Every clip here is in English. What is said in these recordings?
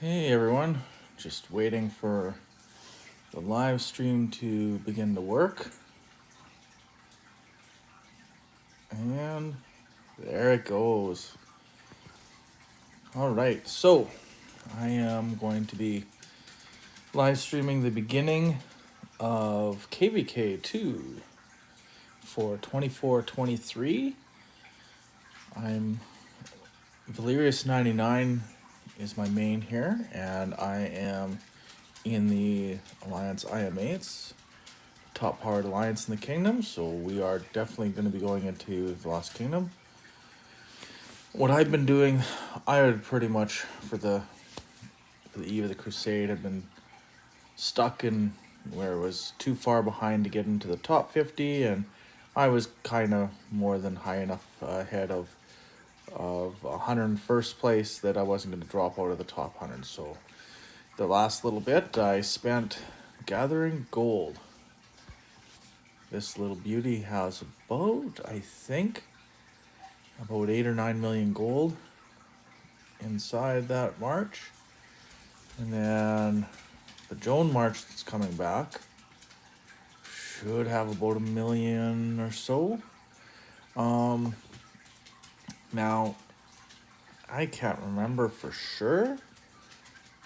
Hey everyone, just waiting for the live stream to begin to work. And there it goes. All right, so I am going to be live streaming the beginning of KvK2 for 24-23. I'm Valerius99 is my main here, and I am in the Alliance IM8s, top powered alliance in the kingdom, so we are definitely going to be going into the Lost Kingdom. What I've been doing, I had pretty much for the eve of the crusade had been stuck in where it was too far behind to get into the top 50, and I was kind of more than high enough ahead of 101st place that I wasn't going to drop out of the top 100. So the last little bit I spent gathering gold. This little beauty has about, I think, about 8 or 9 million gold inside that march. And then the Joan march that's coming back should have about 1 million or so. Now, I can't remember for sure,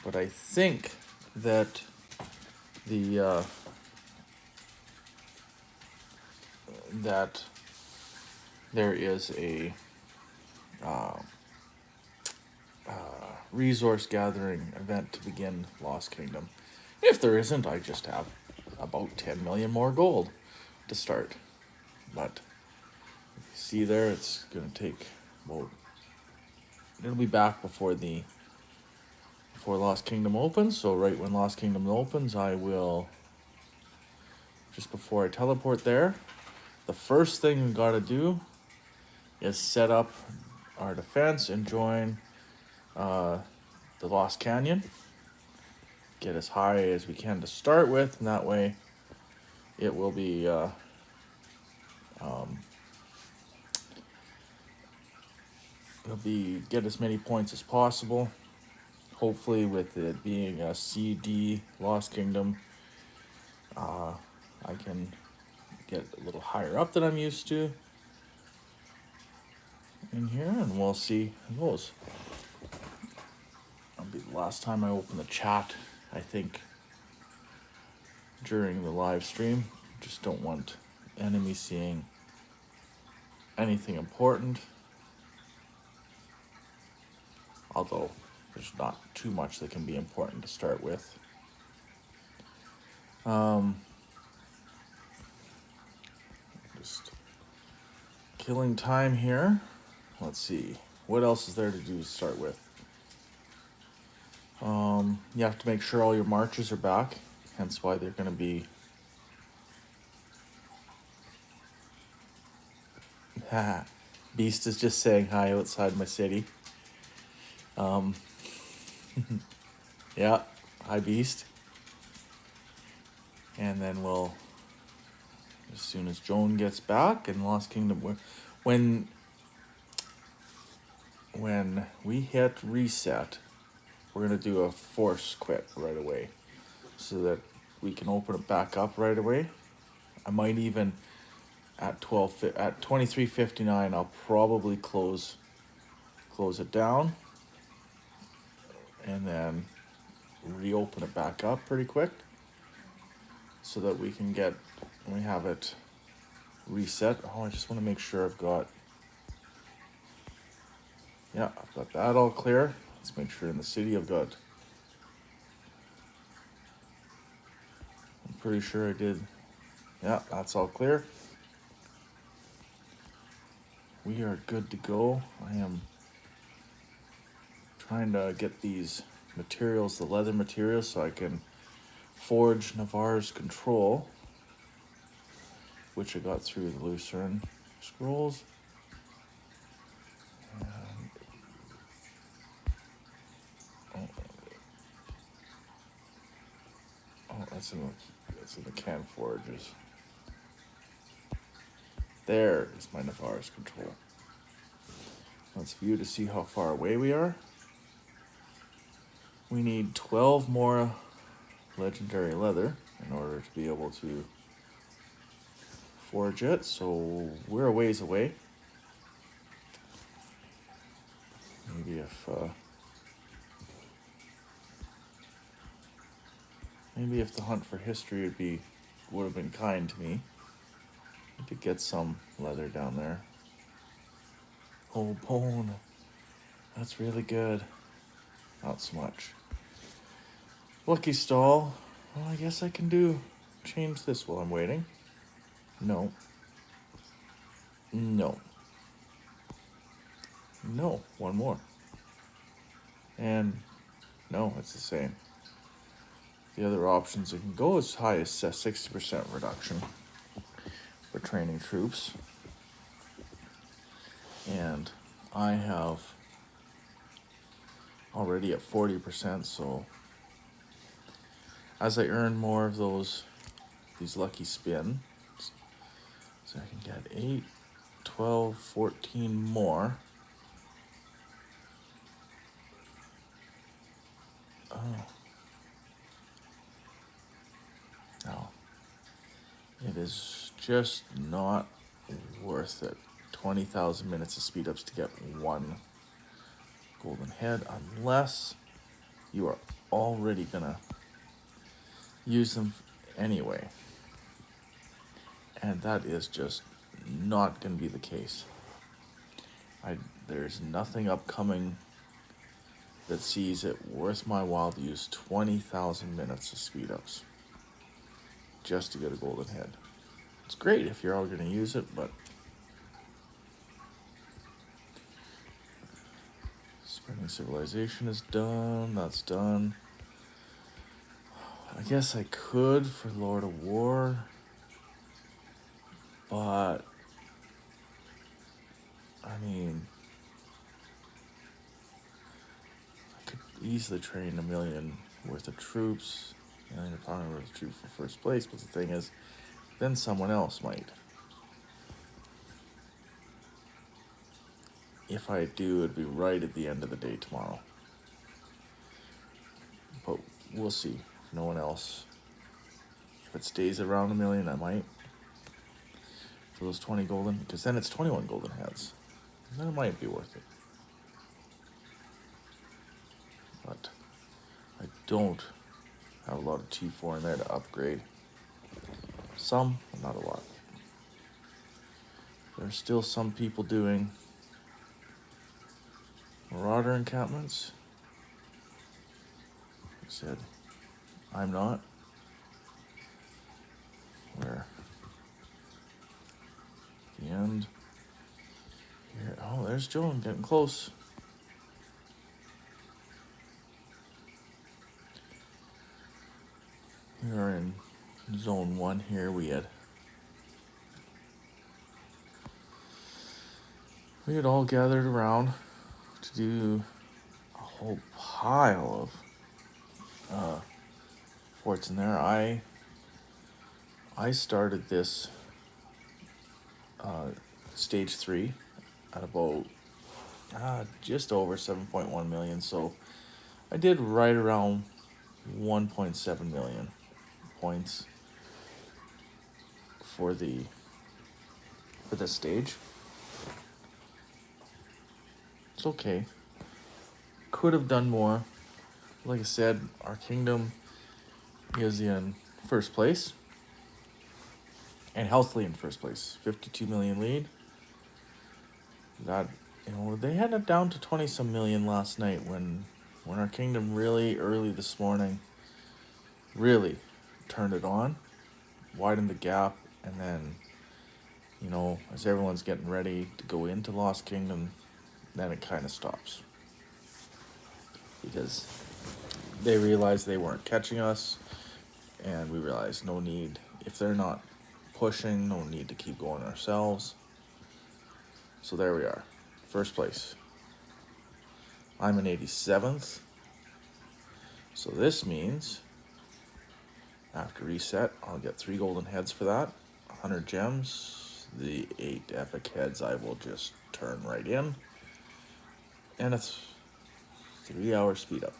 but I think that the that there is a resource gathering event to begin Lost Kingdom. If there isn't, I just have about 10 million more gold to start. But see there, it's gonna take, well, it'll be back before Lost Kingdom opens. So right when Lost Kingdom opens, I will, just before I teleport there, the first thing we gotta do is set up our defense and join the Lost Canyon. Get as high as we can to start with, and that way it will be get as many points as possible. Hopefully, with it being a CD Lost Kingdom, I can get a little higher up than I'm used to in here, and we'll see how it goes. That'll be the last time I open the chat, I think, during the live stream. Just don't want enemies seeing anything important. Although there's not too much that can be important to start with. Just killing time here. Let's see. What else is there to do to start with? You have to make sure all your marches are back. Hence why they're going to be... Beast is just saying hi outside my city. Yeah, hi Beast. And then we'll, as soon as Joan gets back in Lost Kingdom, when we hit reset, we're going to do a force quit right away so that we can open it back up right away. I might even at 23:59 I'll probably close it down and then reopen it back up pretty quick so that we have it reset. Oh, I just want to make sure I've got that all clear. Let's make sure in the city I'm pretty sure I did. Yeah, that's all clear. We are good to go. I am trying to get these materials, the leather materials, so I can forge Navarre's Control, which I got through the Lucerne Scrolls. That's in the can forges. There is my Navarre's Control. Let's view to see how far away we are. We need 12 more legendary leather in order to be able to forge it, so we're a ways away. Maybe if the hunt for history would have been kind to me to get some leather down there. Oh, bone. That's really good. Not so much. Lucky stall. Well, I guess I can change this while I'm waiting. No. No. No. One more. And no, it's the same. The other options, it can go as high as 60% reduction for training troops. And I have already at 40%, so as I earn more of these lucky spins, so I can get 8, 12, 14 more. Oh. No. It is just not worth it. 20,000 minutes of speed ups to get one golden head, unless you are already gonna use them anyway. And that is just not gonna be the case. There's nothing upcoming that sees it worth my while to use 20,000 minutes of speed ups just to get a golden head. It's great if you're all gonna use it, but Spreading Civilization is done. That's done. I guess I could for Lord of War, but I mean, I could easily train 1,000,000 worth of troops, 1,000,000 worth of troops for first place, but the thing is, then someone else might. If I do, it'd be right at the end of the day tomorrow. But we'll see. If no one else. If it stays around 1,000,000, I might. For those 20 golden, because then it's 21 golden heads. Then it might be worth it. But I don't have a lot of T4 in there to upgrade. Some, but not a lot. There's still some people doing Marauder encampments. I said, I'm not. Where? The end. Here. Oh, there's Joan getting close. We are in zone 1 here. We had all gathered around to do a whole pile of forts in there. I started this stage 3 at about just over 7.1 million, so I did right around 1.7 million points for this stage. It's okay. Could have done more. Like I said, our kingdom is in first place. And healthily in first place. 52 million lead. That, they had it down to 20-some million last night when our kingdom really early this morning really turned it on, widened the gap, and then, as everyone's getting ready to go into Lost Kingdom, then it kind of stops. Because they realized they weren't catching us, and we realized no need, if they're not pushing, no need to keep going ourselves. So there we are, first place. I'm in 87th. So this means after reset, I'll get 3 golden heads for that, 100 gems. The 8 epic heads I will just turn right in. And it's 3 hour speed up.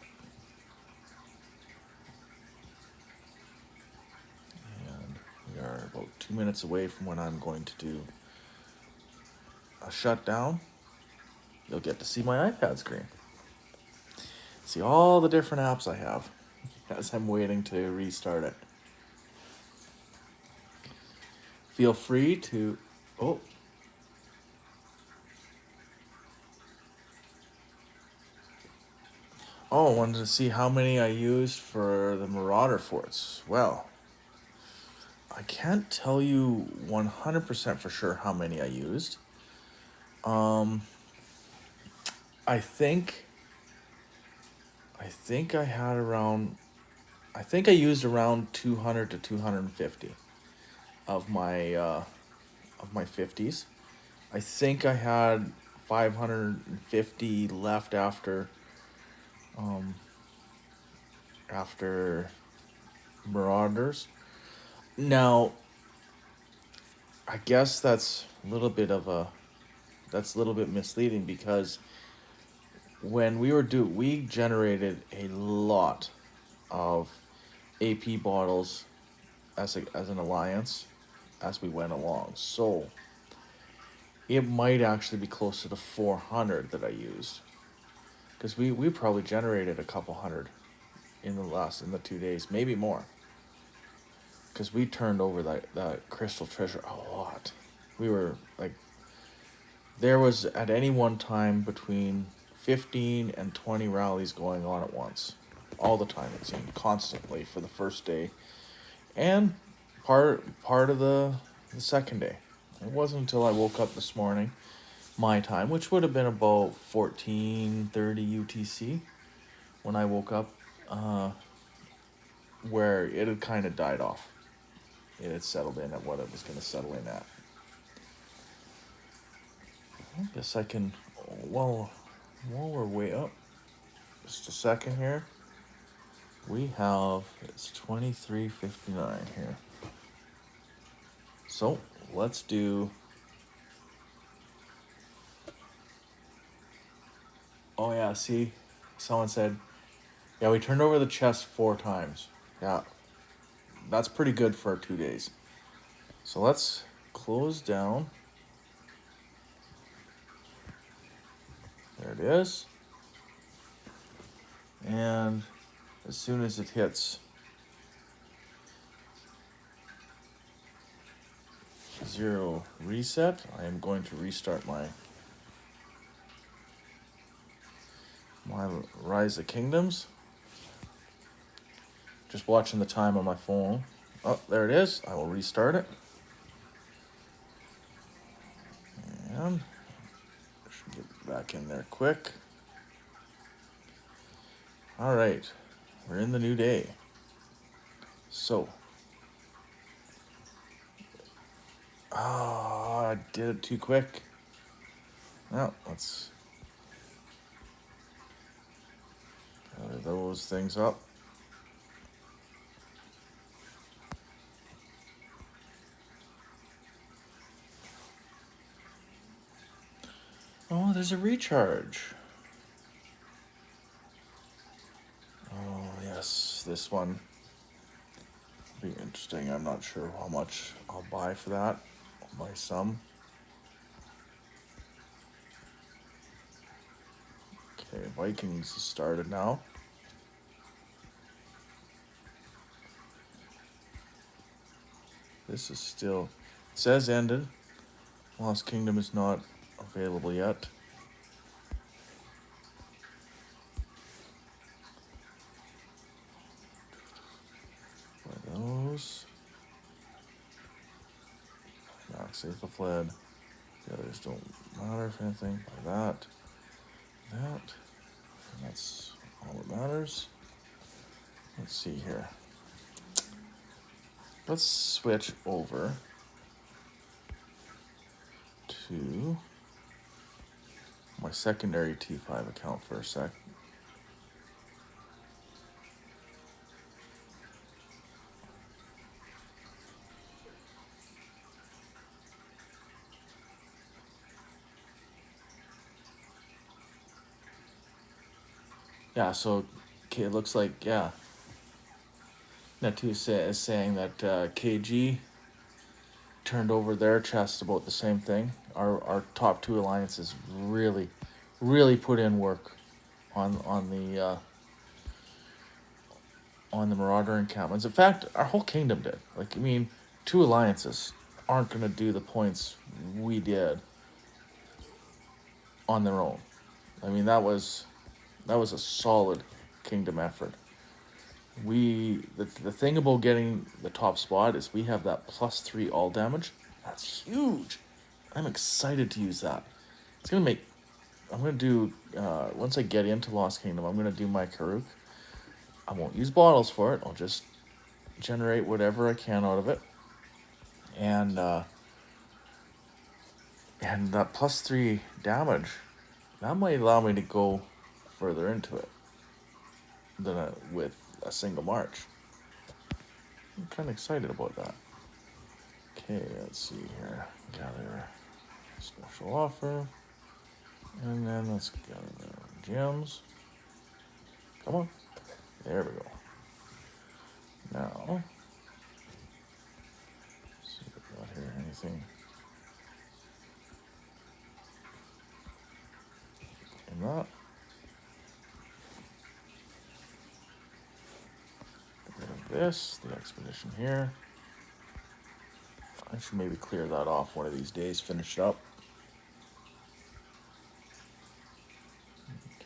2 minutes away from when I'm going to do a shutdown, you'll get to see my iPad screen. See all the different apps I have as I'm waiting to restart it. Feel free to... Oh. Oh, I wanted to see how many I used for the Marauder forts. Well, I can't tell you 100% for sure how many I used. I think I had around... I think I used around 200 to 250 of my 50s. I think I had 550 left after Marauders. Now, I guess that's a little bit misleading, because when we generated a lot of AP bottles as an alliance as we went along. So it might actually be closer to 400 that I used, because we probably generated a couple hundred in the 2 days, maybe more, because we turned over that crystal treasure a lot. We were like, there was at any one time between 15 and 20 rallies going on at once, all the time, it seemed, constantly, for the first day and part of the second day. It wasn't until I woke up this morning, my time, which would have been about 14:30 UTC, when I woke up, where it had kind of died off. It had settled in at what it was going to settle in at. I guess I can, while we're way up, just a second here. It's 23:59 here. So let's do... Oh yeah, see, someone said, yeah, we turned over the chest 4 times. Yeah, that's pretty good for 2 days. So let's close down. There it is. And as soon as it hits 0 reset, I am going to restart my Rise of Kingdoms. Just watching the time on my phone. Oh, there it is. I will restart it. And I should get back in there quick. All right, we're in the new day. So, I did it too quick. Now, let's gather those things up. Oh, there's a recharge. Oh, yes, this one will be interesting. I'm not sure how much I'll buy for that. I'll buy some. Okay, Vikings has started now. This is still... It says ended. Lost Kingdom is not available yet. Buy those. Max Safe fled. The others don't matter, if anything. Buy that. And that's all that matters. Let's see here. Let's switch over to my secondary T5 account for a sec. Yeah, so okay, it looks like, Natu is saying that KG turned over their chest about the same thing. Our top two alliances really, really put in work on the Marauder encampments. In fact, our whole kingdom did. Like, I mean, two alliances aren't gonna do the points we did on their own. I mean, that was a solid kingdom effort. The thing about getting the top spot is we have that +3 all damage. That's huge. I'm excited to use that. It's gonna make. I'm gonna do once I get into Lost Kingdom. I'm gonna do my KvK. I won't use bottles for it. I'll just generate whatever I can out of it, and that +3 damage, that might allow me to go further into it than with a single march. I'm kind of excited about that. Okay, let's see here. Gather special offer. And then let's gather the gems. Come on. There we go. Now, let's see if we got here anything in that. Get rid of this, the expedition here. I should maybe clear that off one of these days, finish it up.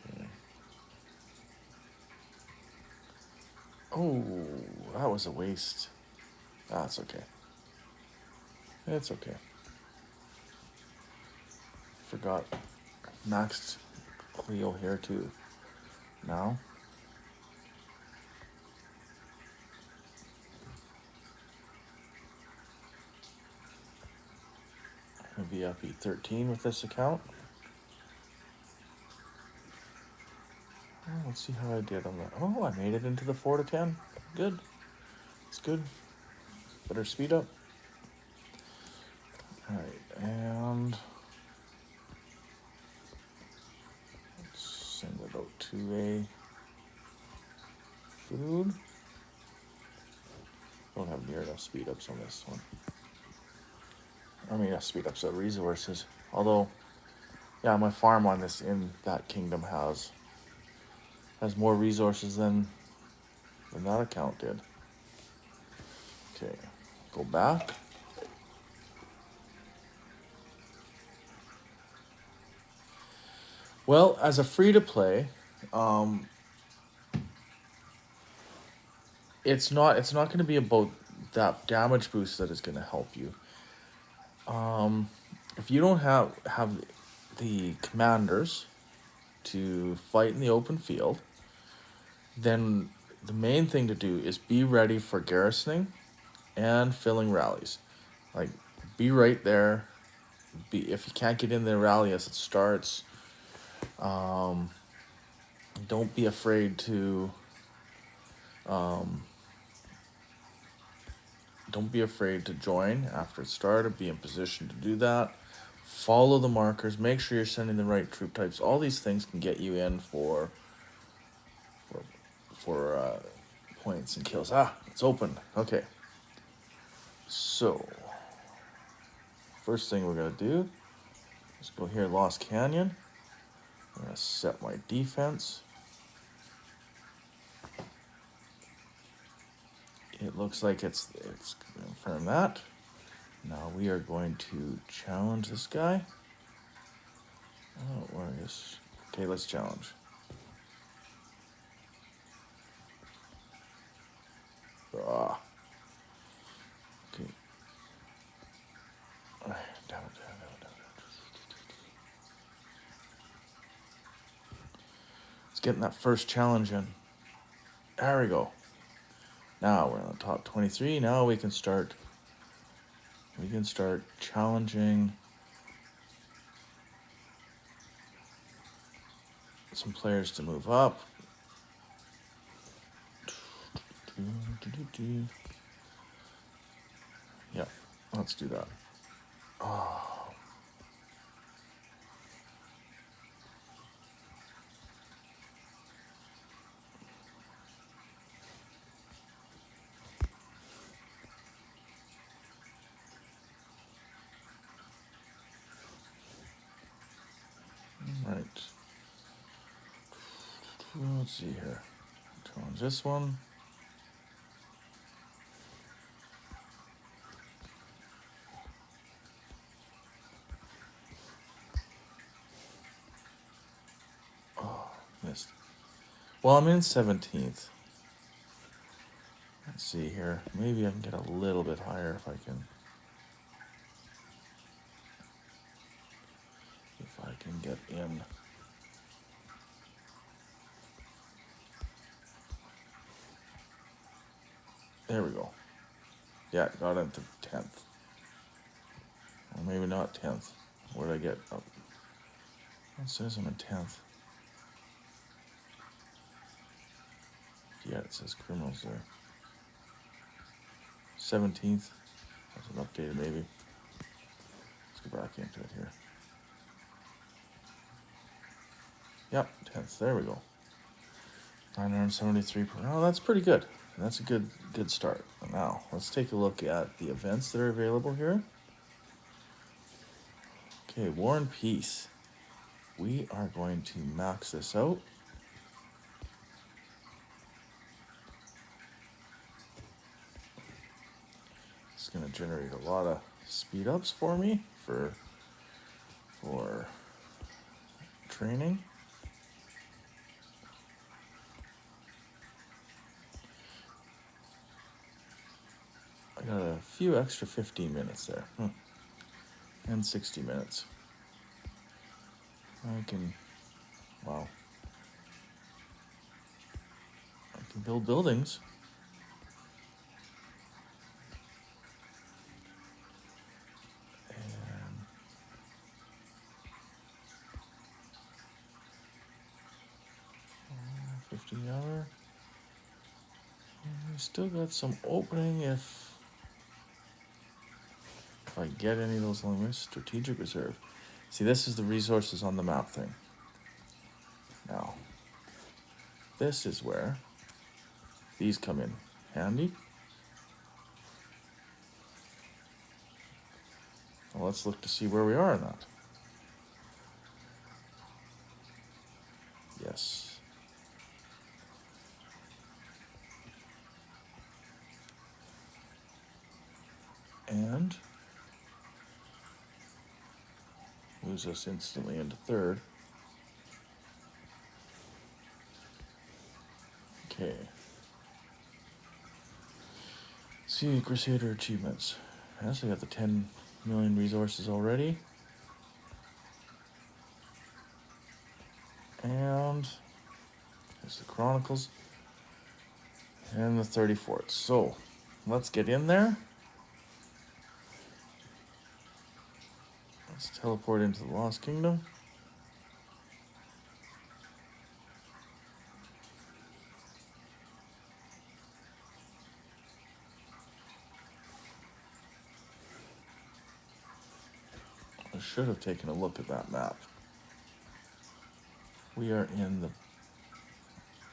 Okay. Oh, that was a waste. That's okay. It's okay. Forgot maxed Cleo here too. Now. I'm gonna be up E13 with this account. Let's see how I did on that. Oh, I made it into the 4 to 10. Good. It's good. Better speed up. Alright, and let's send it out to a food. Don't have near enough speed ups on this one. I mean, speed ups of resources. Although, yeah, my farm on this in that kingdom has more resources than that account did. Okay, go back. Well, as a free-to-play, it's not going to be about that damage boost that is going to help you. If you don't have the commanders to fight in the open field, then the main thing to do is be ready for garrisoning and filling rallies. Like, be right there. If you can't get in the rally as it starts, don't be afraid to join after it started. Be in position to do that. Follow the markers. Make sure you're sending the right troop types. All these things can get you in for points and kills. It's open. Okay. So, first thing we're gonna do is go here, Lost Canyon. I'm gonna set my defense. It looks like it's confirm that. Now we are going to challenge this guy. Oh, where is? Okay, let's challenge. Okay. Down. Let's get in that first challenge in. There we go. Now we're on the top 23. Now we can start challenging some players to move up. Yeah, let's do that. Oh. Let's see here. Challenge this one. Oh, missed. Well, I'm in 17th. Let's see here. Maybe I can get a little bit higher if I can. If I can get in. There we go. Yeah, got into 10th. Or maybe not 10th. Where did I get up? It says I'm in 10th. Yeah, it says criminals there. 17th. That's an updated maybe. Let's go back into it here. Yep, 10th. There we go. 973 per. Oh, that's pretty good. That's a good start. Now, let's take a look at the events that are available here. Okay, War and Peace. We are going to max this out. It's going to generate a lot of speed ups for me for training. I got a few extra 15 minutes there. And 60 minutes. I can, wow. I can build buildings. And 50 hour. We still got some opening if I get any of those along with strategic reserve. See, this is the resources on the map thing. Now, this is where these come in handy. Well, let's look to see where we are in that. Yes. And moves us instantly into third. Okay. See, Crusader achievements. Yes, I got the 10 million resources already. And there's the Chronicles. And the 34th. So, let's get in there. Let's teleport into the Lost Kingdom. I should have taken a look at that map. We're in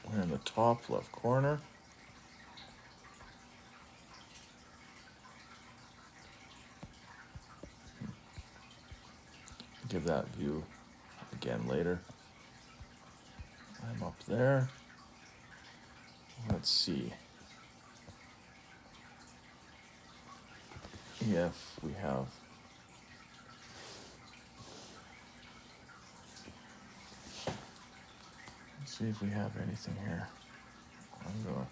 the top left corner. Give that view again later. I'm up there. Let's see if we have. Let's see if we have anything here. I'm going.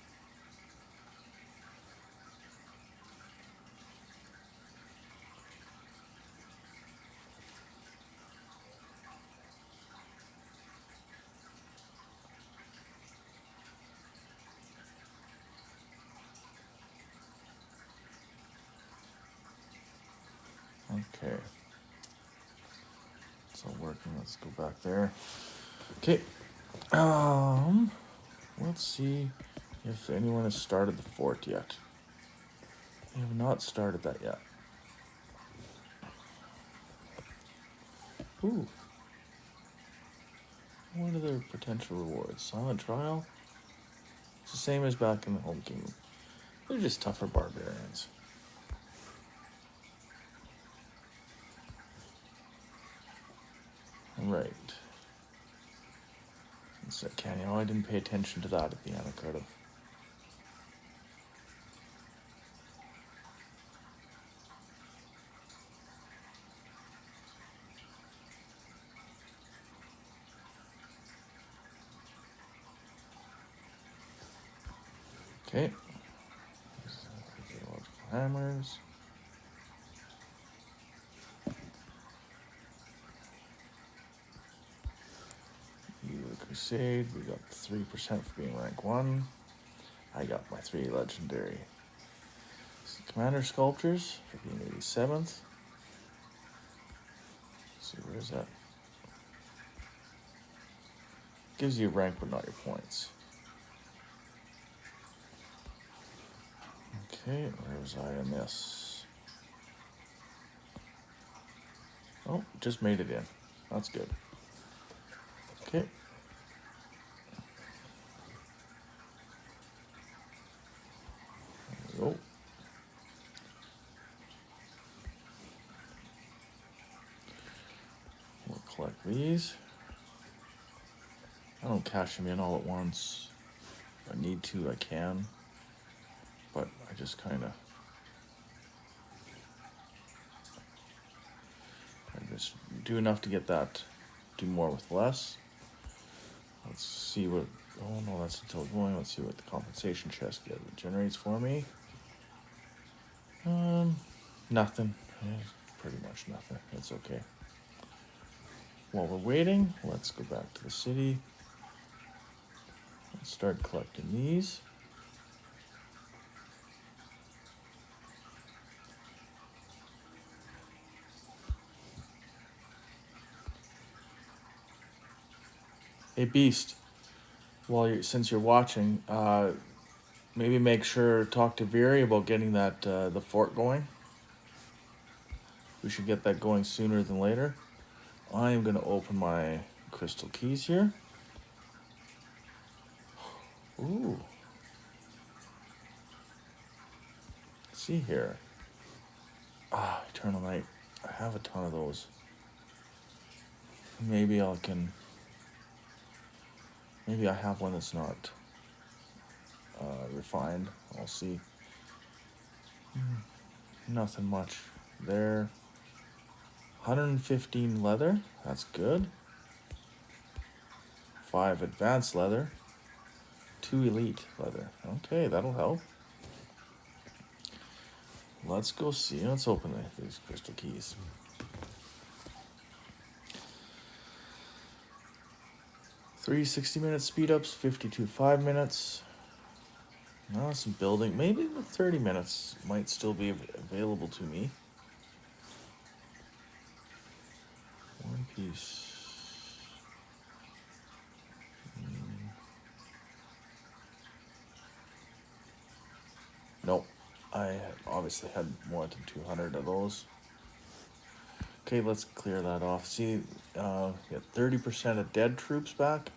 Okay. It's all working. Let's go back there. Okay. Let's see if anyone has started the fort yet. They have not started that yet. Ooh. What are their potential rewards? Silent trial? It's the same as back in the home kingdom. They're just tougher barbarians. Right. So, can you know, I didn't pay attention to that at the end. I could have. Okay. Archaeological hammers. Crusade, we got 3% for being rank 1. I got my 3 legendary. Commander Sculptures for being 87th. Let's see, where is that? Gives you rank but not your points. Okay, where was I in this? Oh, just made it in. That's good. Okay. There we go. We'll collect these. I don't cash them in all at once. If I need to, I can. But I just kind of... I just do enough to get that. Do more with less. Let's see what... Oh no, that's until going. Let's see what the compensation chest generates for me. Nothing. Pretty much nothing. It's okay. While we're waiting, let's go back to the city. Let's start collecting these. Hey Beast, since you're watching, maybe make sure talk to Viri about getting that the fort going. We should get that going sooner than later. I am gonna open my crystal keys here. Ooh. Let's see here. Eternal Night. I have a ton of those. Maybe I have one that's not refined. I'll see. Nothing much there. 115 leather. That's good. 5 advanced leather. 2 elite leather. Okay, that'll help. Let's go see. Let's open these crystal keys. Three 60-minute speed ups, 52 5 minutes. Now some building. Maybe the 30 minutes might still be available to me. One piece. Nope. I obviously had more than 200 of those. Okay, let's clear that off. See, get 30% of dead troops back.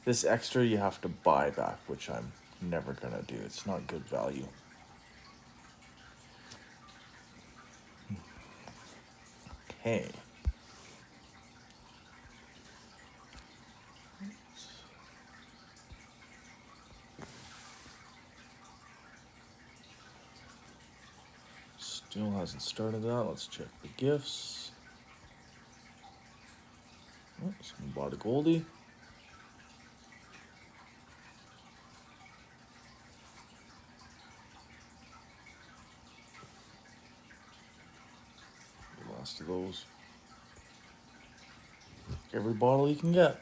This extra you have to buy back, which I'm never gonna do. It's not good value. Okay. Still hasn't started that. Let's check the gifts. Oh, someone bought a Goldie. The last of those. Every bottle you can get.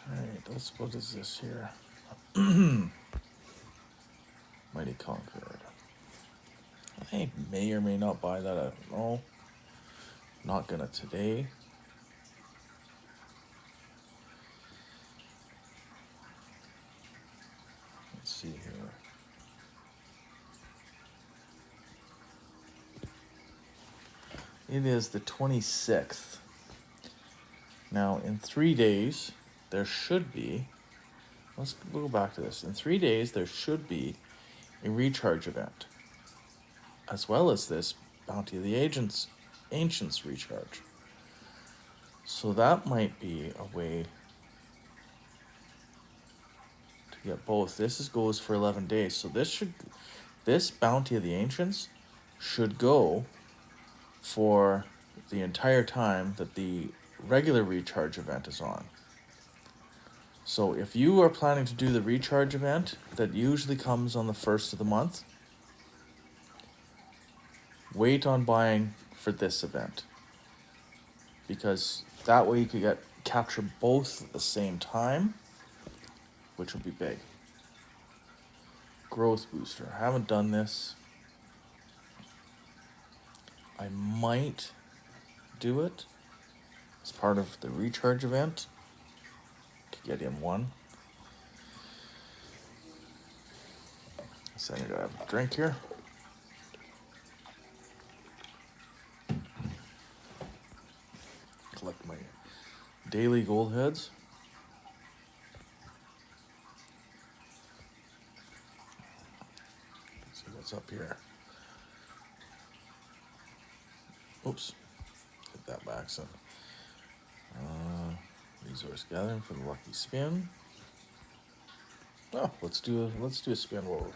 Alright, what is this here? Mighty Conqueror. I may or may not buy that. I don't know. Not gonna today. Let's see here. It is the 26th. Now, in 3 days, there should be... We'll go back to this. In 3 days, there should be a recharge event. as well as this Bounty of the Ancients recharge. So that might be a way to get both. Goes for 11 days. So this Bounty of the Ancients should go for the entire time that the regular recharge event is on. So if you are planning to do the recharge event that usually comes on the 1st of the month, wait on buying for this event, because that way you could capture both at the same time, which would be big. Growth booster. I haven't done this. I might do it as part of the recharge event to get in one. So I gotta have a drink here. Collect my daily gold heads. Let's see what's up here. Oops. Hit that back some. Resource gathering for the lucky spin. Oh, let's do a spin roll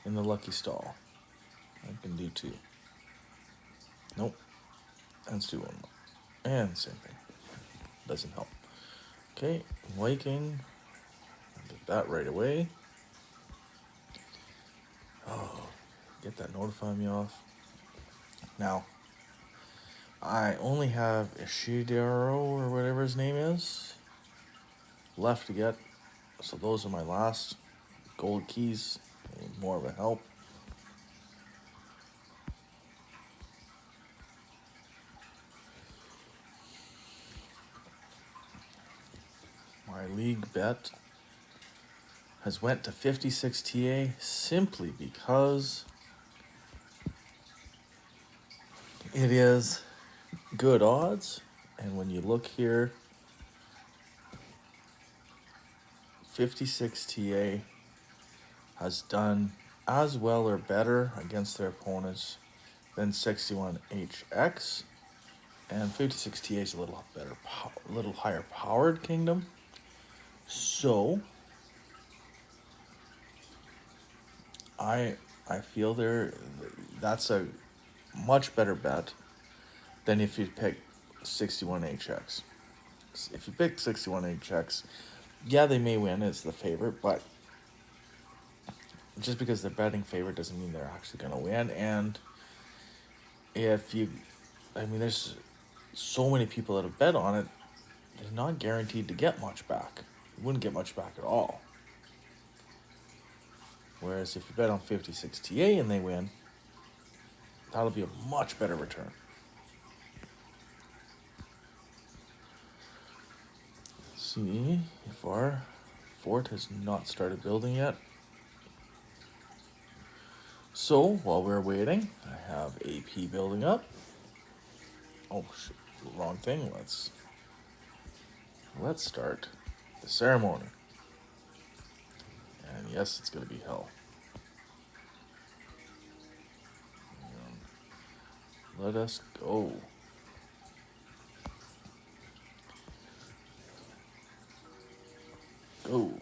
in the lucky stall. I can do 2. Nope. Let's do 1 more. And same thing. Doesn't help. Okay, Viking. Did that right away. Oh, get that notify me off. Now, I only have Ishidaro or whatever his name is left to get. So those are my last gold keys. More of a help. My league bet has went to 56 TA simply because it is good odds. And when you look here, 56 TA has done as well or better against their opponents than 61HX. And 56 TA is a little better, a little higher powered kingdom. So I feel that's a much better bet than if you pick 61HX. If you pick 61HX, yeah, they may win as the favorite, but just because they're betting favorite doesn't mean they're actually going to win. And there's so many people that have bet on it, they're not guaranteed to get much back. You wouldn't get much back at all. Whereas if you bet on 56 TA and they win, that'll be a much better return. See if our fort has not started building yet. So while we're waiting, I have AP building up. Oh, shit, wrong thing. Let's start the ceremony. And yes, it's gonna be hell. Let us go. Go.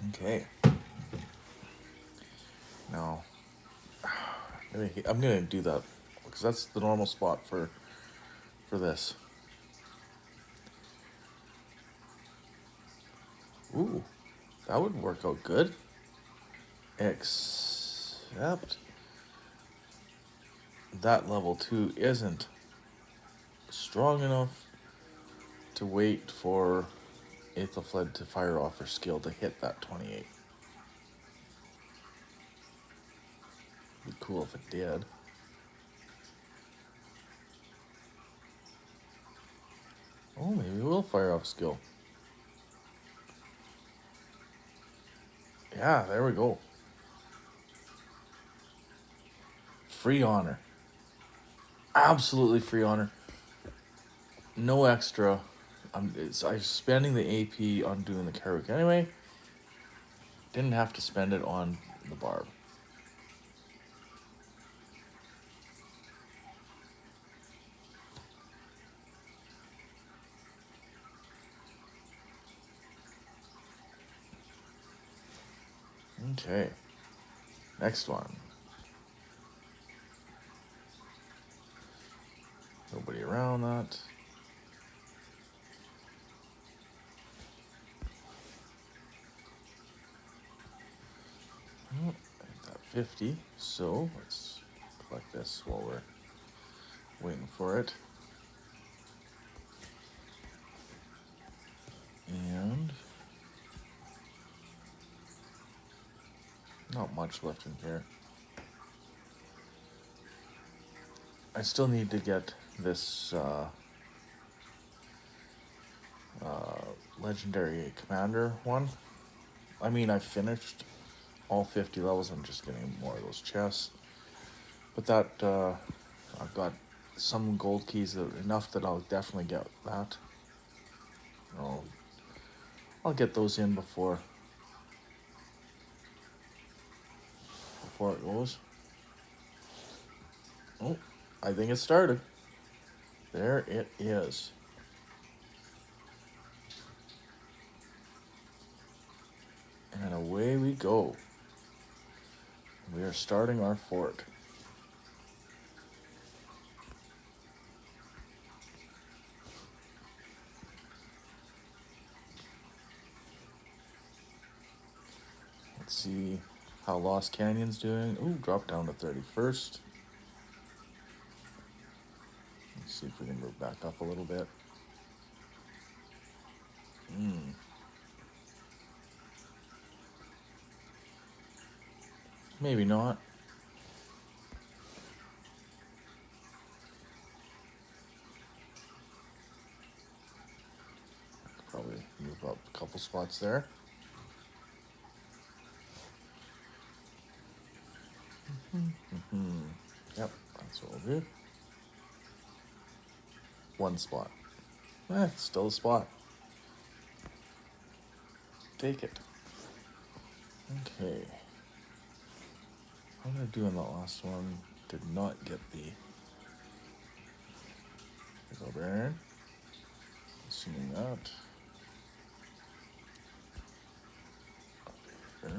Okay. Now, I'm gonna do that because that's the normal spot for this. Ooh, that would work out good. Except that level 2 isn't strong enough to wait for Aethelflaed to fire off her skill to hit that 28. Be cool if it did. Oh, maybe it will fire off skill. Yeah, there we go. free honor. Absolutely free honor. No extra. I'm spending the AP on doing the KvK anyway. Didn't have to spend it on the barb. Okay. Next one. Nobody around that. Oh, I got 50. So let's collect this while we're waiting for it. And not much left in here. I still need to get this legendary commander one. I mean, I finished all 50 levels. I'm just getting more of those chests. But that, I've got some gold keys, enough that I'll definitely get that. I'll get those in before it goes. Oh, I think it started. There it is. And away we go. We are starting our fort. Let's see how Lost Canyon's doing. Ooh, drop down to 31st. Let's see if we can move back up a little bit. Maybe not. Probably move up a couple spots there. Yep, that's what we'll do. One spot. Still a spot. Take it. Okay. What did I do in that last one? Did not get the Baron. Assuming that. Okay.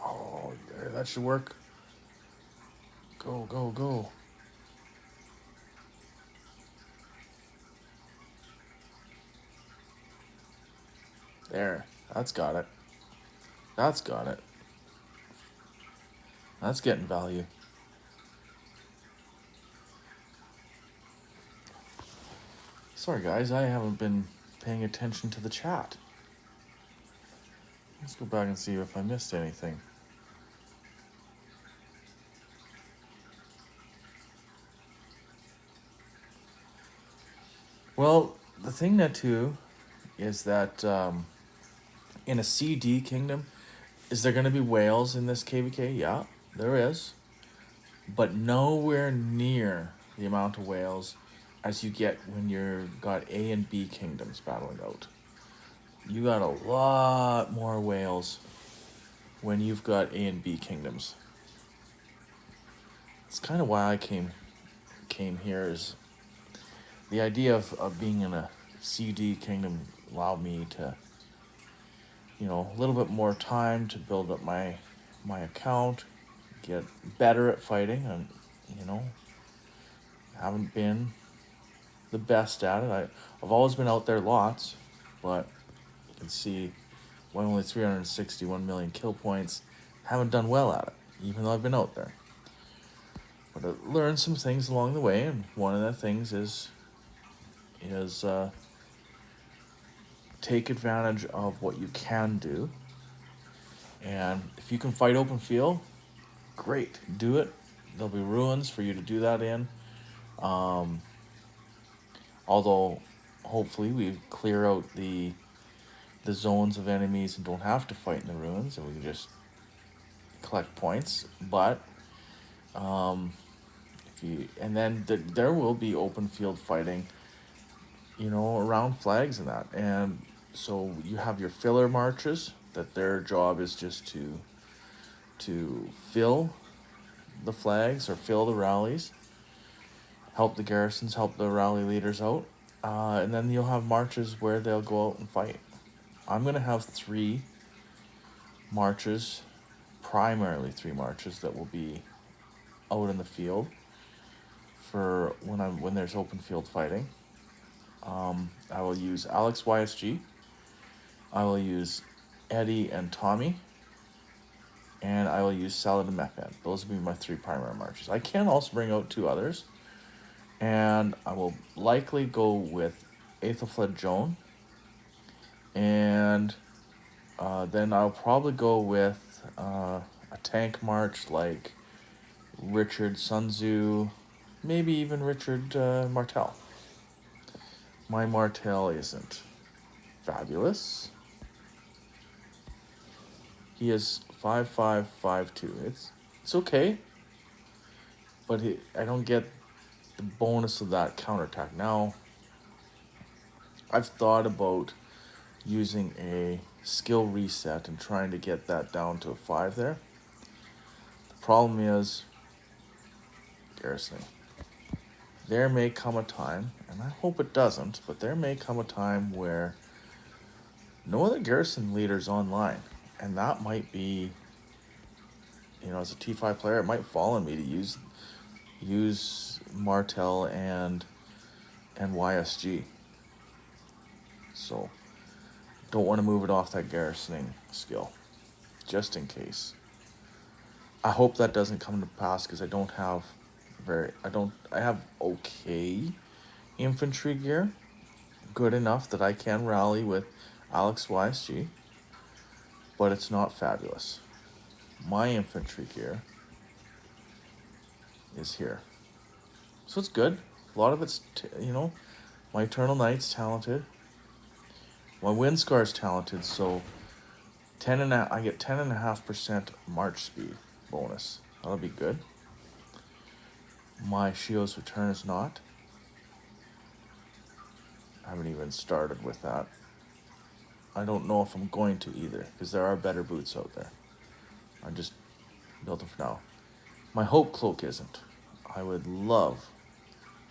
Oh, yeah, that should work. Go, go, go. There. That's got it. That's got it. That's getting value. Sorry, guys, I haven't been paying attention to the chat. Let's go back and see if I missed anything. Well, the thing that too is that in a CD kingdom, is there going to be whales in this KvK? Yeah, there is. But nowhere near the amount of whales as you get when you've got A and B kingdoms battling out. You got a lot more whales when you've got A and B kingdoms. It's kind of why I came here, is the idea of being in a CD kingdom allowed me to, a little bit more time to build up my account, get better at fighting, and haven't been the best at it. I've always been out there lots, but you can see when only 361 million kill points, haven't done well at it, even though I've been out there. But I learned some things along the way, and one of the things is take advantage of what you can do. And if you can fight open field, great, do it. There'll be ruins for you to do that in. Although, hopefully, we clear out the the zones of enemies and don't have to fight in the ruins, and we can just collect points. But if you and then there will be open field fighting, you know, around flags and that. And so you have your filler marches that their job is just to fill the flags or fill the rallies, help the garrisons, help the rally leaders out. And then you'll have marches where they'll go out and fight. I'm going to have 3 marches, primarily 3 marches that will be out in the field for when there's open field fighting. I will use Alex YSG. I will use Eddie and Tommy. And I will use Salad and Mephan. Those will be my 3 primary marches. I can also bring out 2 others. And I will likely go with Aethelflaed Joan. And then I'll probably go with a tank march like Richard Sun Tzu, maybe even Richard Martel. My Martel isn't fabulous. He is 5.5.5.2. It's okay, but I don't get the bonus of that counterattack. Now, I've thought about using a skill reset and trying to get that down to a 5 there. The problem is garrisoning. There may come a time, and I hope it doesn't, but there may come a time where no other garrison leader's online. And that might be, you know, as a T5 player, it might fall on me to use Martel and YSG. So, don't want to move it off that garrisoning skill, just in case. I hope that doesn't come to pass because I have okay infantry gear, good enough that I can rally with Alex YSG. But it's not fabulous. My infantry gear is here. So it's good. A lot of it's, my Eternal Knight's talented. My Windscar's talented, so I get 10.5% march speed bonus. That'll be good. My Shio's Return is not. I haven't even started with that. I don't know if I'm going to either, because there are better boots out there. I just built them for now. My Hope Cloak isn't. I would love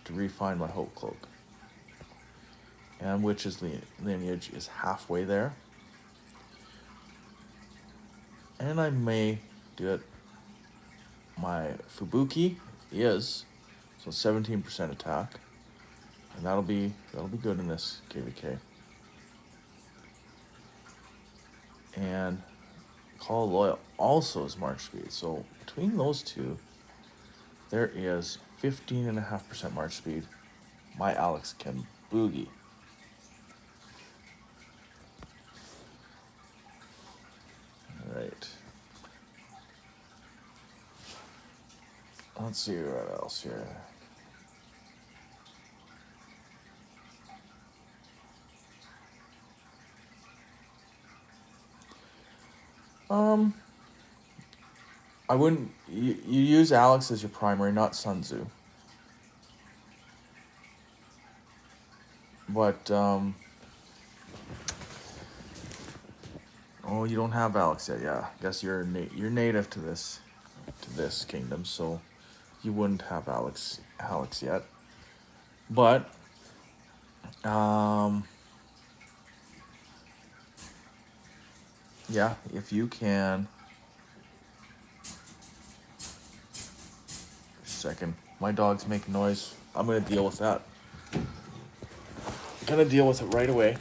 to refine my Hope Cloak. And Witch's Lineage is halfway there. And I may do it. My Fubuki is, so 17% attack. And that'll be good in this KvK. And Call Loyal also is march speed. So between those 2, there is 15.5% march speed. My Alex can boogie. Alright. Let's see what else here. I wouldn't. You use Alex as your primary, not Sun Tzu. But oh, you don't have Alex yet. Yeah, I guess you're native to this kingdom, so you wouldn't have Alex yet. But yeah, if you can. Second, my dog's making noise. I'm gonna deal with that. Gonna deal with it right away.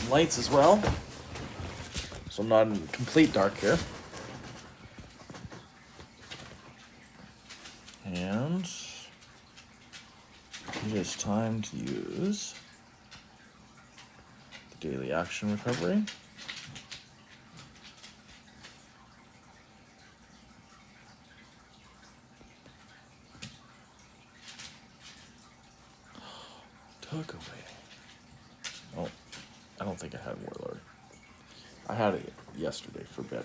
Lights as well, so I'm not in complete dark here. is time to use the daily action recovery. Took away. Oh, I don't think I had Warlord. I had it yesterday for bed.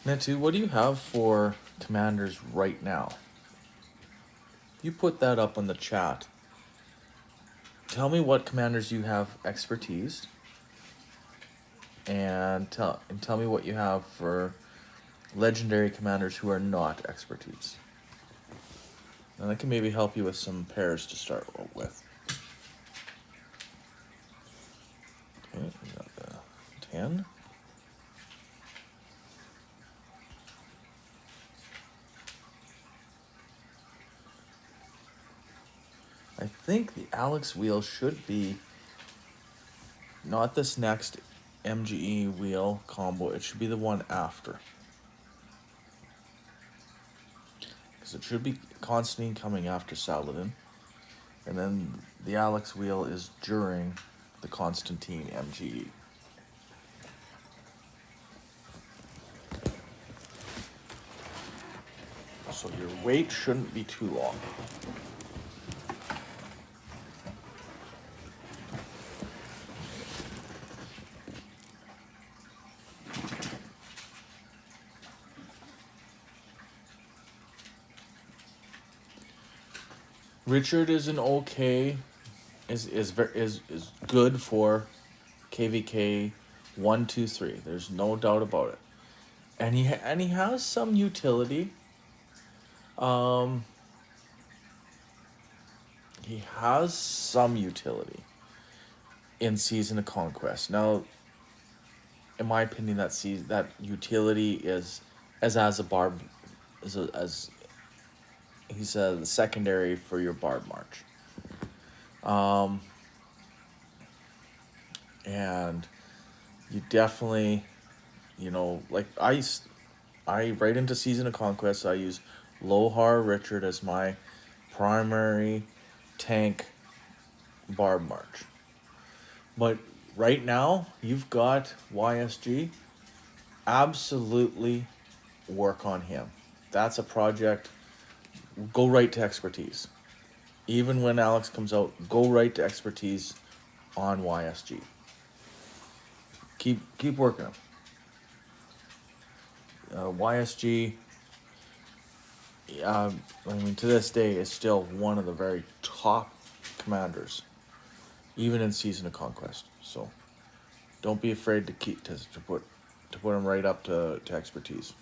Netu, what do you have for commanders right now? You put that up on the chat. Tell me what commanders you have expertise, and tell me what you have for legendary commanders who are not expertise. And I can maybe help you with some pairs to start with. Okay, we got the 10. I think the Alex wheel should be not this next MGE wheel combo. It should be the one after. Because it should be Constantine coming after Saladin. And then the Alex wheel is during the Constantine MGE. So your wait shouldn't be too long. Richard is an okay, is good for KvK 1, 2, 3. There's no doubt about it, and he has some utility. He has some utility in Season of Conquest. Now, in my opinion, that utility is as a barb, as he's the secondary for your Barb March. And you definitely, like I right into Season of Conquest, I use Lohar Richard as my primary tank Barb March. But right now, you've got YSG. Absolutely work on him. That's a project. Go right to expertise. Even when Alex comes out, go right to expertise on YSG. Keep working him. YSG, I mean, to this day, is still one of the very top commanders, even in Season of Conquest. So, don't be afraid to put him right up to expertise.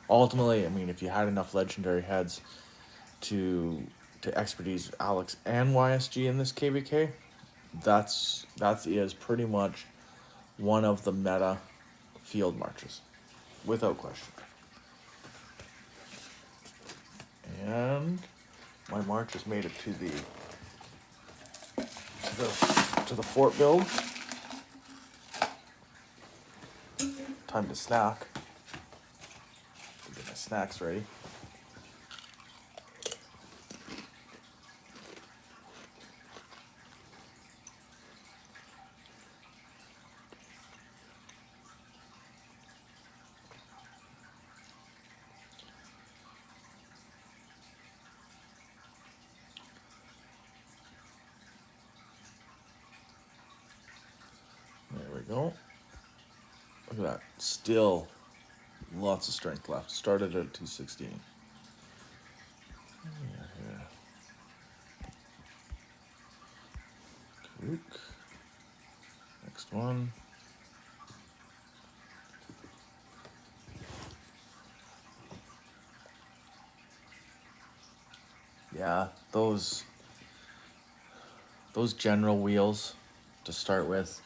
Ultimately, I mean, if you had enough legendary heads to expertise Alex and YSG in this KvK, that is pretty much one of the meta field marches, without question. And my march has made it to the fort build. Time to snack. Get my snacks ready. There we go. Look at that. Still lots of strength left. Started at 216. Yeah. KvK. Next one. Yeah, those general wheels to start with,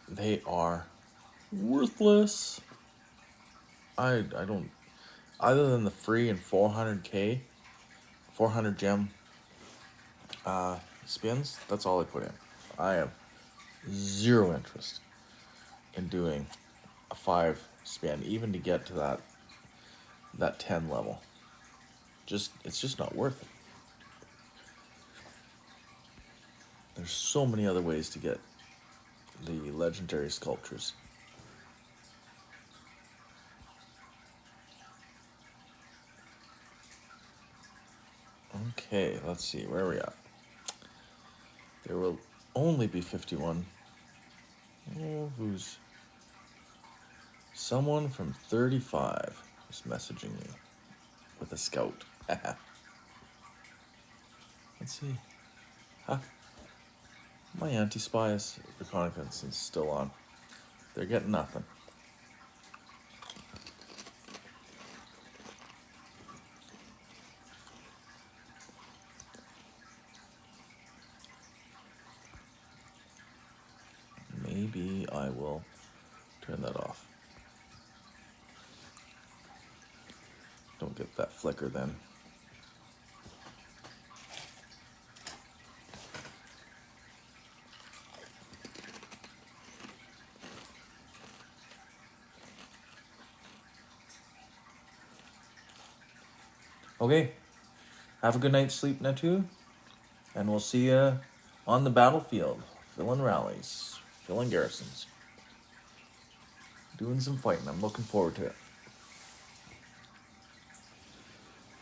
they are worthless. I don't, other than the free and 400k, 400 gem spins, that's all I put in. I have zero interest in doing a 5 spin, even to get to that 10 level. It's just not worth it. There's so many other ways to get the legendary sculptures. Okay, let's see, where are we at? There will only be 51. Oh, who's... Someone from 35 is messaging me with a scout. Let's see. Huh. My anti-spies reconnaissance is still on. They're getting nothing. Maybe I will turn that off. Don't get that flicker then. Okay, have a good night's sleep, Natu, and we'll see you on the battlefield, filling rallies, filling garrisons, doing some fighting. I'm looking forward to it.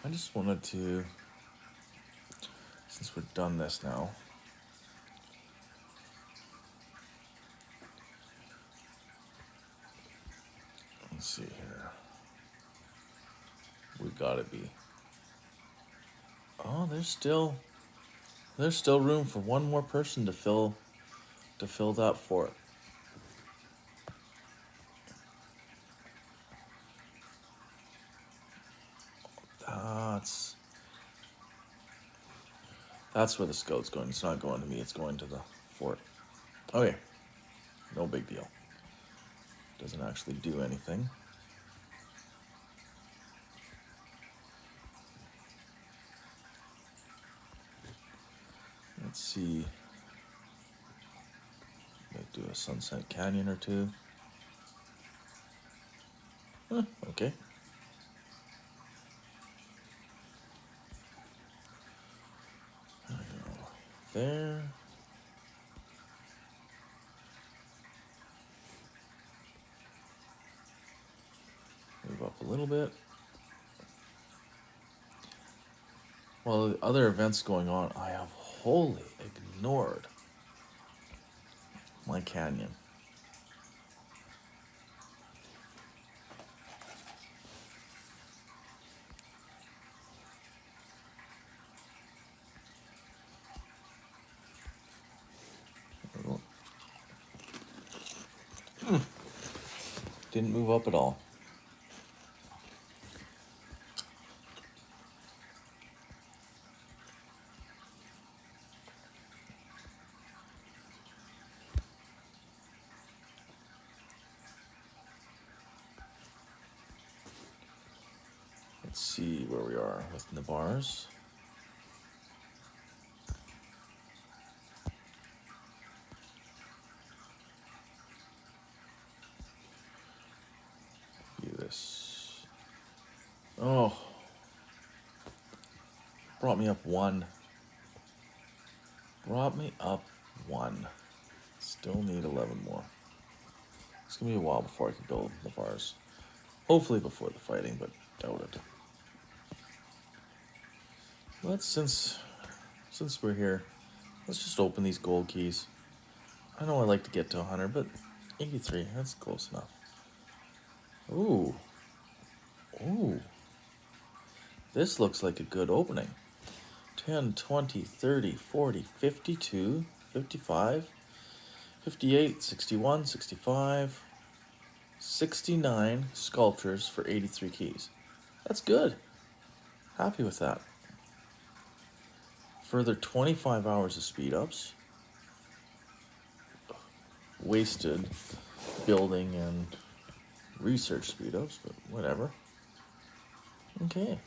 I just wanted to, since we're done this now, let's see here. We gotta be. Oh, there's still room for one more person to fill that fort. That's where the scout's going. It's not going to me, it's going to the fort. Okay. No big deal. Doesn't actually do anything. Let's see. Might do a Sunset Canyon or two. Okay. There. Move up a little bit. Well, the other events going on, I have wholly ignored my canyon. Didn't move up at all. Let's see where we are with Navars. View this. Oh. Brought me up one. Still need 11 more. It's gonna be a while before I can build Navars. Hopefully before the fighting, but doubt it. Let's, since we're here, let's just open these gold keys. I know I like to get to 100, but 83, that's close enough. Ooh. Ooh. This looks like a good opening. 10, 20, 30, 40, 52, 55, 58, 61, 65, 69 sculptures for 83 keys. That's good. Happy with that. Further 25 hours of speed ups. Wasted building and research speed ups, but whatever. Okay,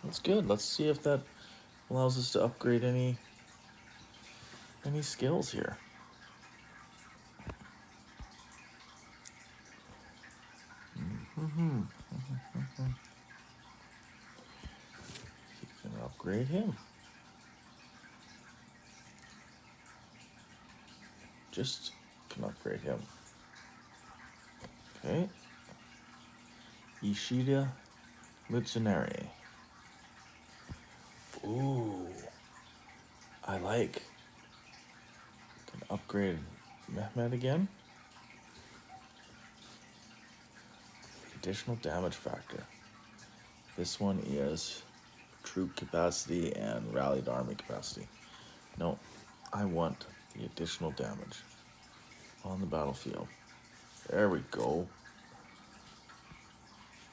that's good. Let's see if that allows us to upgrade any skills here. You can upgrade him. Just can upgrade him. Okay. Ishida Mutsunari. Ooh. I like. Can upgrade Mehmet again. Additional damage factor. This one is troop capacity and rallied army capacity. No, I want the additional damage on the battlefield. There we go.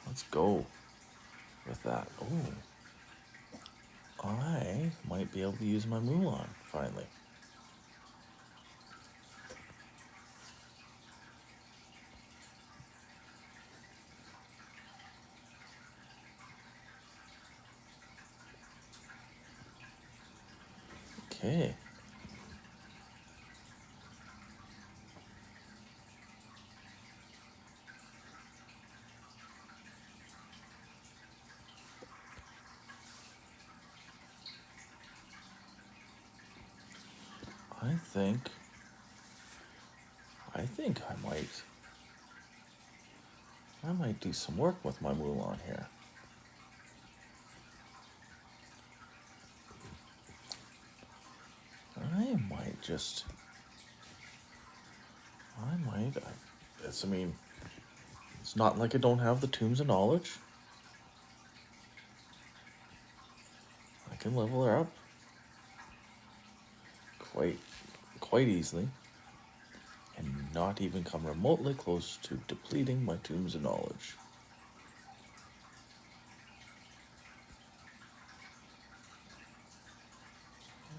Let's go with that. Oh, I might be able to use my Mulan finally. Okay. I might do some work with my Mulan here. It's not like I don't have the Tombs of Knowledge. I can level her up quite easily and not even come remotely close to depleting my Tombs of Knowledge.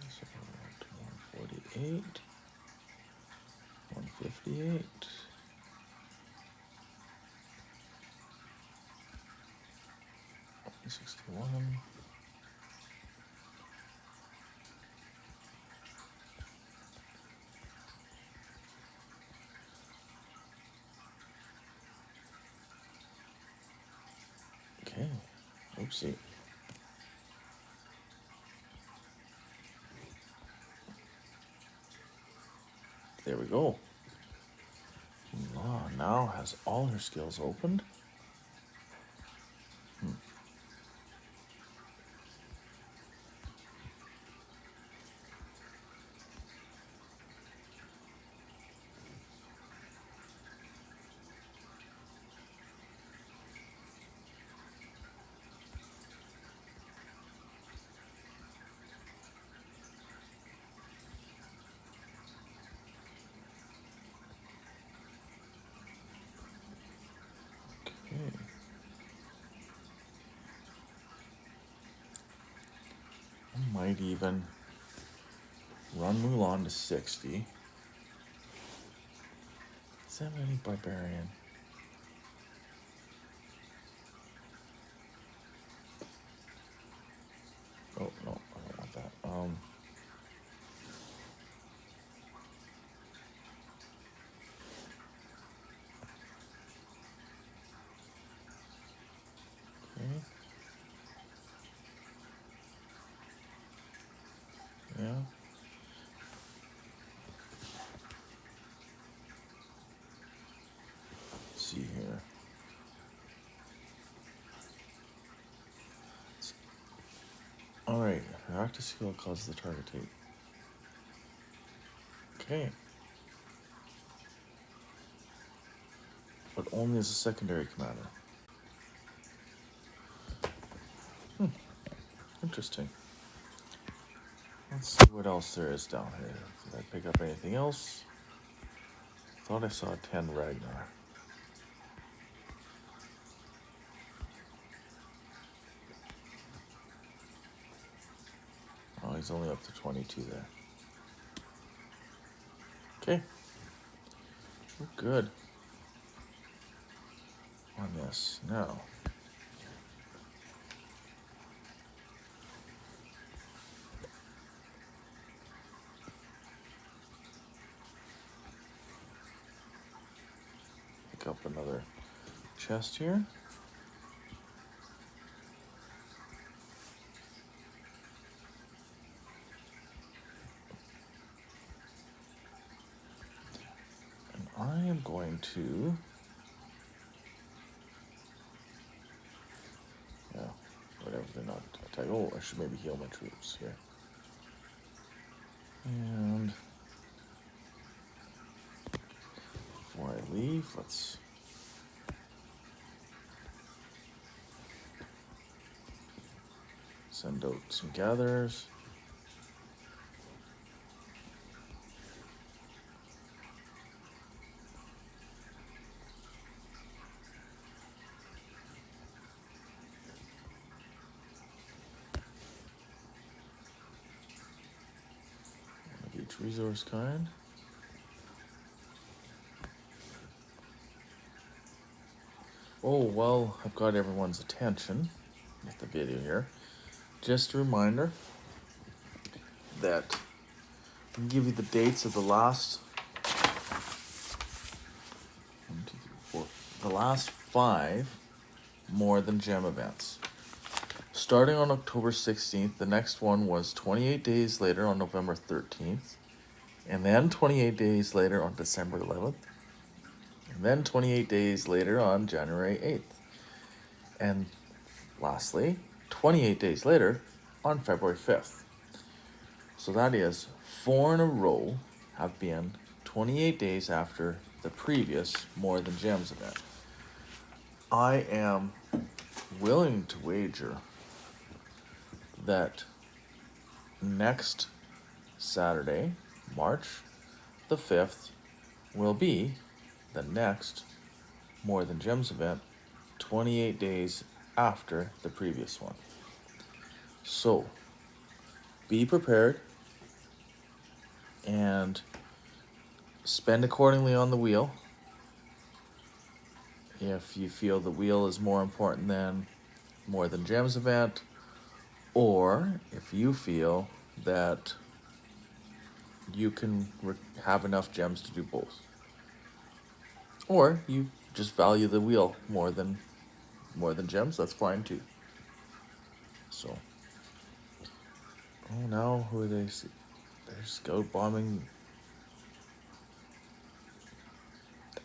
So 148, 158. 61. Okay. Oopsie. There we go. Now has all her skills opened. Okay. I might even run Mulan to 60. Is that any barbarian? Oh, no, I don't want that. Okay. Yeah. Let's see here. Alright, her active skill causes the target to... Okay. But only as a secondary commander. Interesting. Let's see what else there is down here. Did I pick up anything else? Thought I saw 10 Ragnar. he's only up to 22 there. Okay. We're good on this. Now, pick up another chest here. And I am going to, yeah, whatever, they're not attack. Oh, I should maybe heal my troops here. And before I leave, let's send out some gatherers. Of each resource kind. Oh, well, I've got everyone's attention with the video here. Just a reminder that I can give you the dates of the last 5 More Than Gem events. Starting on October 16th, the next one was 28 days later on November 13th, and then 28 days later on December 11th, and then 28 days later on January 8th, and lastly, 28 days later on February 5th. So that is 4 in a row have been 28 days after the previous More Than Gems event. I am willing to wager that next Saturday, March the 5th, will be the next More Than Gems event, 28 days after the previous one. So, be prepared and spend accordingly on the wheel. If you feel the wheel is more important than More Than Gems event, or if you feel that you can have enough gems to do both, or you just value the wheel more than gems, that's fine too. So, oh, now who are they? They're scout bombing.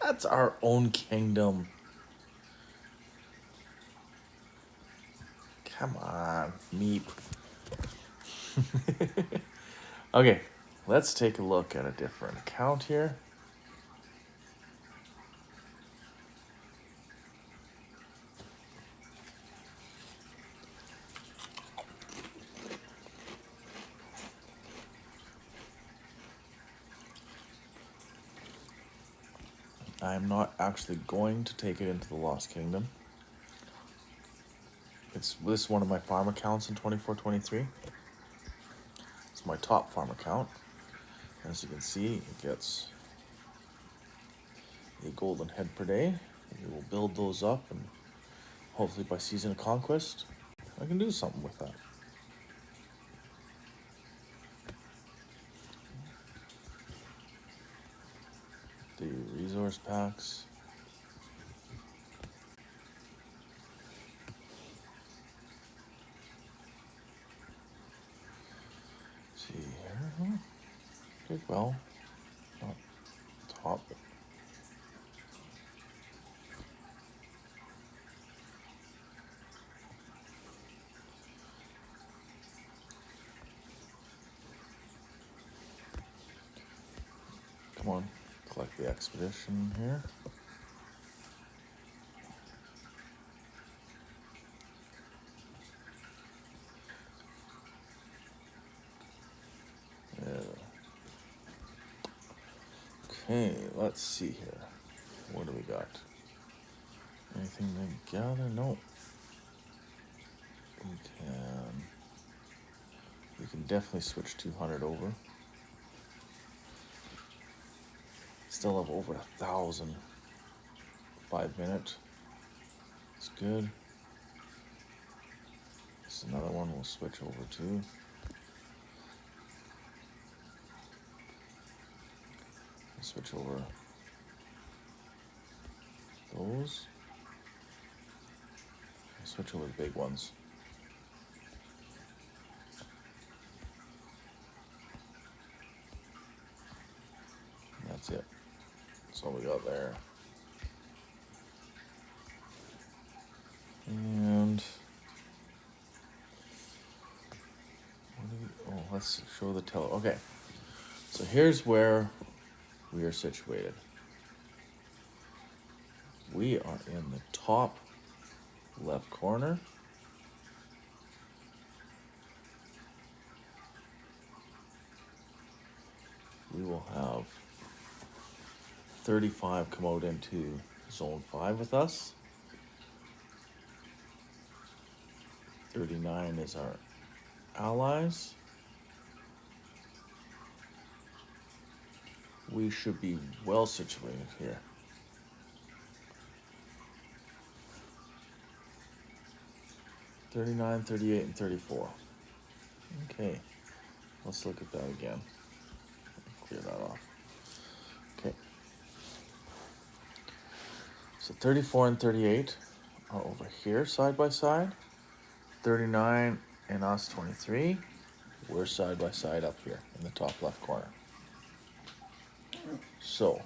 That's our own kingdom. Come on, meep. Okay, let's take a look at a different account here. I'm not actually going to take it into the Lost Kingdom. This is one of my farm accounts in 24-23. It's my top farm account. As you can see, it gets a golden head per day. We will build those up, and hopefully by Season of Conquest, I can do something with that. The resource packs. See here. Did well. Not top. Come on, collect the expedition here. Okay, let's see here. What do we got? Anything to gather? No. We can We can definitely switch 200 over. Still have over 1,000. 5 minutes. It's good. This is another one we'll switch over to. Switch over those. Switch over the big ones. And that's it. That's all we got there. And let's show the tele. Okay, so here's where we are situated. We are in the top left corner. We will have 35 come out into zone 5 with us. 39 is our allies. We should be well situated here. $39, $38, and $34. Okay, let's look at that again. Clear that off. Okay. So 34 and 38 are over here side by side. 39 and us 23, we're side by side up here in the top left corner. So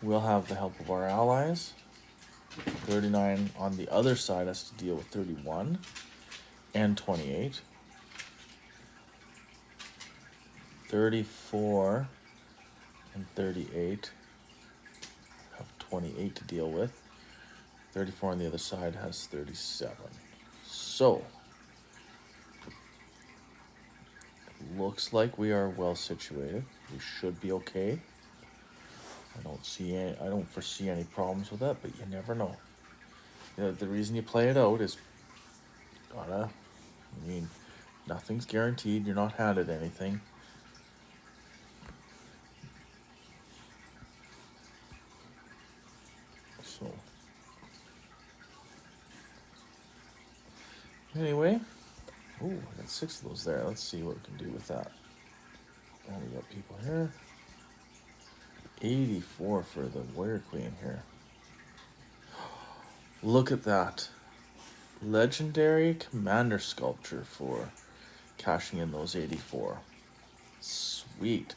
we'll have the help of our allies. 39 on the other side has to deal with 31 and 28. 34 and 38 have 28 to deal with. 34 on the other side has 37. So, it looks like we are well situated. We should be okay. I don't foresee any problems with that, but you never know. The reason you play it out is nothing's guaranteed. You're not handed anything. So, anyway, I got 6 of those there. Let's see what we can do with that. Oh, we got people here. 84 for the Warrior Queen here. Look at that. Legendary Commander Sculpture for cashing in those 84. Sweet.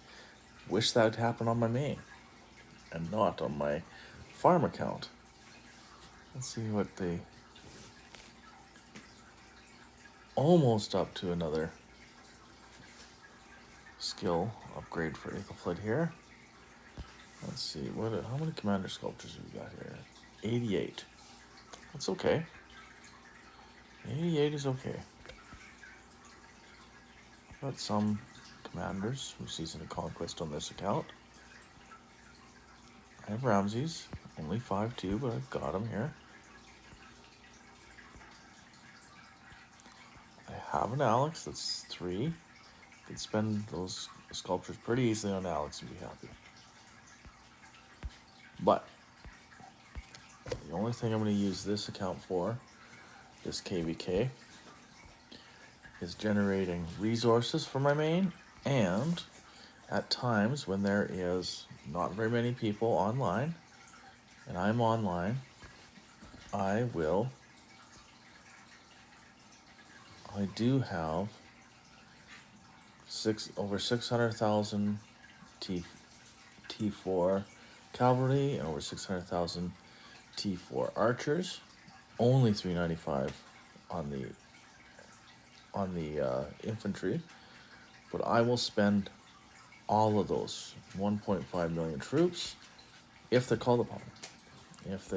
Wish that would happen on my main and not on my farm account. Let's see what they... Almost up to another skill upgrade for Aethelflaed here. Let's see, how many Commander Sculptures have we got here? 88. That's okay. 88 is okay. Got some commanders from Season of Conquest on this account. I have Ramses, only 5-2, but I've got him here. I have an Alex, that's 3. Could spend those sculptures pretty easily on Alex and be happy. But the only thing I'm going to use this account for, this KvK, is generating resources for my main, and at times when there is not very many people online, and I'm online, I do have over 600,000 T4 cavalry and over 600,000 T4 archers. Only 395 on the infantry, but I will spend all of those 1.5 million troops if they're called upon. If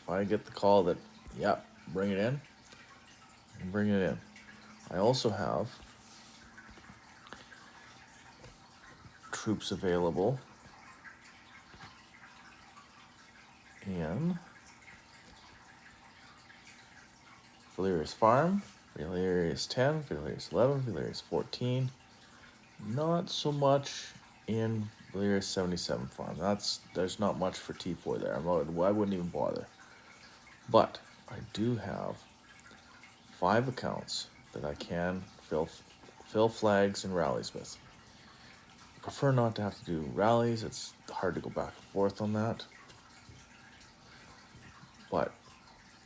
I get the call that, yeah, bring it in, bring it in. I also have troops available in Valerius Farm, Field area is 10, field area is 11, field area is 14. Not so much in field area 77 farm. There's not much for T4 there. I wouldn't even bother. But I do have 5 accounts that I can fill flags and rallies with. I prefer not to have to do rallies. It's hard to go back and forth on that. But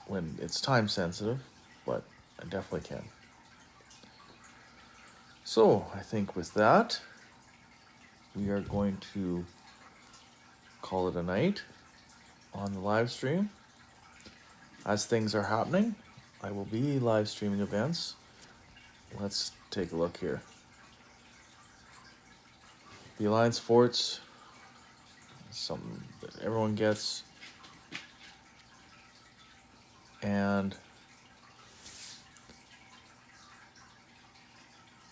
when it's time sensitive, but I definitely can. So I think with that, we are going to call it a night on the live stream. As things are happening, I will be live streaming events. Let's take a look here. The Alliance Forts, something that everyone gets. And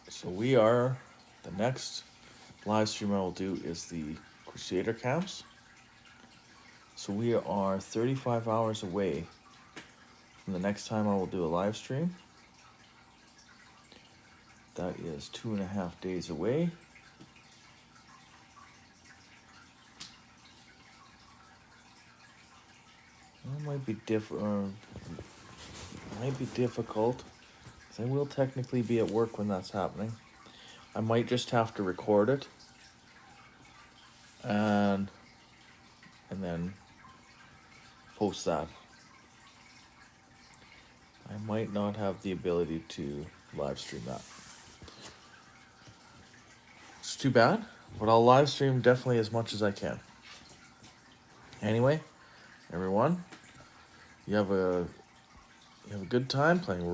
so the next live stream I will do is the Crusader camps. So we are 35 hours away from the next time I will do a live stream. That is 2.5 days away. It might be difficult. I will technically be at work when that's happening. I might just have to record it and then post that. I might not have the ability to live stream that. It's too bad, but I'll live stream definitely as much as I can. Anyway, everyone, you have a good time playing